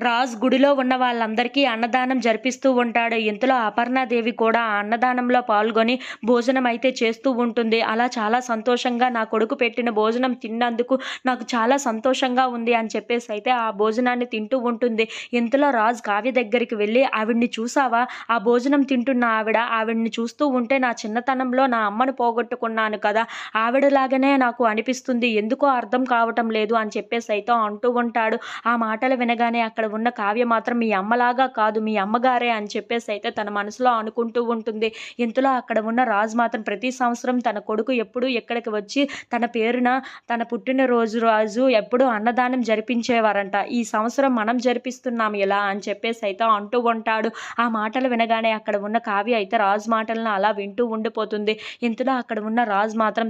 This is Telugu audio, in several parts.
రాజ్ గుడిలో ఉన్న వాళ్ళందరికీ అన్నదానం జరిపిస్తూ ఉంటాడు. ఇంతలో అపర్ణాదేవి కూడా ఆ అన్నదానంలో పాల్గొని భోజనం అయితే చేస్తూ ఉంటుంది. అలా చాలా సంతోషంగా నా కొడుకు పెట్టిన భోజనం తిన్నందుకు నాకు చాలా సంతోషంగా ఉంది అని చెప్పేసి అయితే ఆ భోజనాన్ని తింటూ ఉంటుంది. ఇంతలో రాజ్ కావ్య దగ్గరికి వెళ్ళి, ఆవిడ్ని చూసావా, ఆ భోజనం తింటున్న ఆవిడ్ని చూస్తూ ఉంటే నా చిన్నతనంలో నా అమ్మను పోగొట్టుకున్నాను కదా, ఆవిడలాగానే నాకు అనిపిస్తుంది, ఎందుకో అర్థం కావటం లేదు అని చెప్పేసి అయితే అంటూ ఉంటాడు. ఆ మాటలు వినగానే అక్కడ ఉన్న కావ్య మాత్రం మీ అమ్మలాగా కాదు, మీ అమ్మగారే అని చెప్పేసి అయితే తన మనసులో అనుకుంటూ ఉంటుంది. ఇంతలో అక్కడ ఉన్న రాజు మాత్రం ప్రతి సంవత్సరం తన కొడుకు ఎప్పుడు ఇక్కడికి వచ్చి తన పేరున తన పుట్టినరోజు ఎప్పుడు అన్నదానం జరిపించేవారంట. ఈ సంవత్సరం మనం జరిపిస్తున్నాం ఇలా అని చెప్పేసి అయితే అంటూ ఉంటాడు. ఆ మాటలు వినగానే అక్కడ ఉన్న కావ్య అయితే రాజు మాటలను అలా వింటూ ఉండిపోతుంది. ఇంతలో అక్కడ ఉన్న రాజు మాత్రం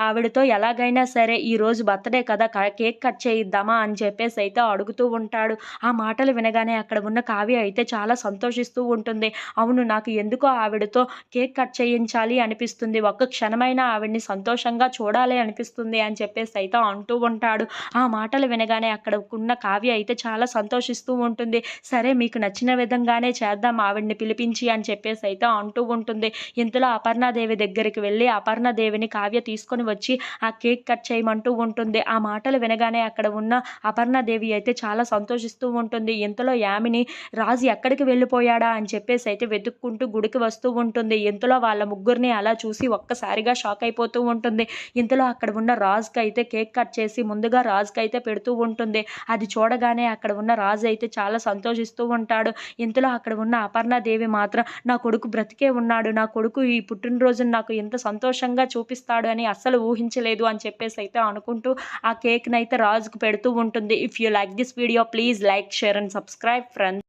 ఆవిడతో ఎలాగైనా సరే ఈ రోజు బర్త్డే కదా, కేక్ కట్ చేయిద్దామా అని చెప్పేసి అయితే అడుగుతూ ఉంటాడు. ఆ మాటలు వినగానే అక్కడ ఉన్న కావ్య అయితే చాలా సంతోషిస్తూ ఉంటుంది. అవును, నాకు ఎందుకో ఆవిడతో కేక్ కట్ చేయించాలి అనిపిస్తుంది, ఒక్క క్షణమైనా ఆవిడ్ని సంతోషంగా చూడాలి అనిపిస్తుంది అని చెప్పేసి అయితే అంటూ ఉంటాడు. ఆ మాటలు వినగానే అక్కడ ఉన్న కావ్య అయితే చాలా సంతోషిస్తూ ఉంటుంది. సరే, మీకు నచ్చిన విధంగానే చేద్దాం ఆవిడ్ని పిలిపించి అని చెప్పేసి అయితే అంటూ ఉంటుంది. ఇంతలో అపర్ణాదేవి దగ్గరికి వెళ్ళి అపర్ణాదేవిని కావ్య తీసుకొని వచ్చి ఆ కేక్ కట్ చేయమంటూ ఉంటుంది. ఆ మాటలు వినగానే అక్కడ ఉన్న అపర్ణాదేవి అయితే చాలా సంతోషిస్తూ ఉంటుంది. ఇంతలో యామిని రాజు ఎక్కడికి వెళ్ళిపోయాడా అని చెప్పేసి అయితే వెతుక్కుంటూ గుడికి వస్తూ ఉంటుంది. ఇంతలో వాళ్ళ ముగ్గురిని అలా చూసి ఒక్కసారిగా షాక్ అయిపోతూ ఉంటుంది. ఇంతలో అక్కడ ఉన్న రాజుకి అయితే కేక్ కట్ చేసి ముందుగా రాజుకి అయితే పెడుతూ ఉంటుంది. అది చూడగానే అక్కడ ఉన్న రాజు అయితే చాలా సంతోషిస్తూ ఉంటాడు. ఇంతలో అక్కడ ఉన్న అపర్ణాదేవి మాత్రం నా కొడుకు బ్రతికే ఉన్నాడు, నా కొడుకు ఈ పుట్టినరోజును నాకు ఇంత సంతోషంగా చూపిస్తాడు అని అస్సలు ఊహించలేదు అని చెప్పేసి అయితే అనుకుంటూ ఆ కేక్‌ని అయితే రాజుకు పెడుతూ ఉంటుంది. If you like this video, please like, share and subscribe friends.